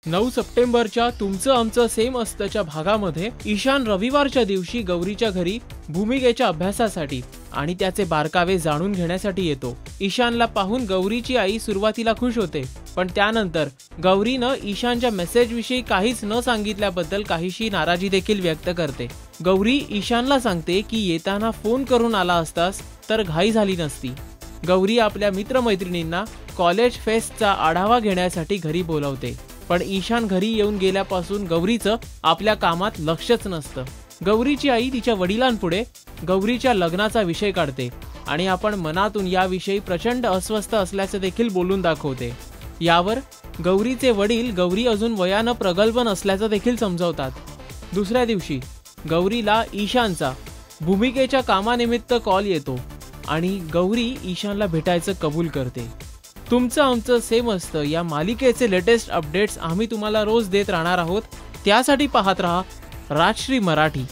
9 सप्टेंबरच्या तुमचं आमचं सेम असतच्या भागामध्ये ईशान रविवारच्या दिवशी गौरीच्या घरी भूमिकेच्या अभ्यासासाठी आणि त्याचे बारकावे जाणून घेण्यासाठी येतो। ईशानला पाहून गौरीची आई सुरुवातीला खुश होते, पण त्यानंतर गौरीनं ईशानच्या मेसेजविषयी काहीच न सांगितल्याबद्दल काहीशी नाराजी देखील व्यक्त करते। गौरी ईशानला सांगते की येताना फोन करून आला असतास तर घाई झाली नसती। गौरी आपल्या मित्रमैत्रिणींना कॉलेज फेस्टचा आढावा घेण्यासाठी घरी बोलवते, पण ईशान घरी येऊन गेल्यापासून गौरीचं आपल्या कामात लक्षच नसतं। गौरीची आई तिच्या वडिलांपुढे गौरीच्या लग्नाचा विषय काढते आणि आपण मनातून याविषयी प्रचंड अस्वस्थ असल्याचे देखील बोलून दाखवते। यावर गौरीचे वडील गौरी अजून वयानं प्रगल्भ नसल्याचं देखील समजावतात। दुसऱ्या दिवशी गौरीला ईशानचा भूमिकेच्या कामानिमित्त कॉल येतो आणि गौरी ईशानला भेटायचं कबूल करते। तुमचं आमचं सेम असतं या मालिकेचे लेटेस्ट अपडेट्स आम्ही तुम्हाला रोज देत राहणार आहोत। त्यासाठी पाहत रहा राजश्री मराठी।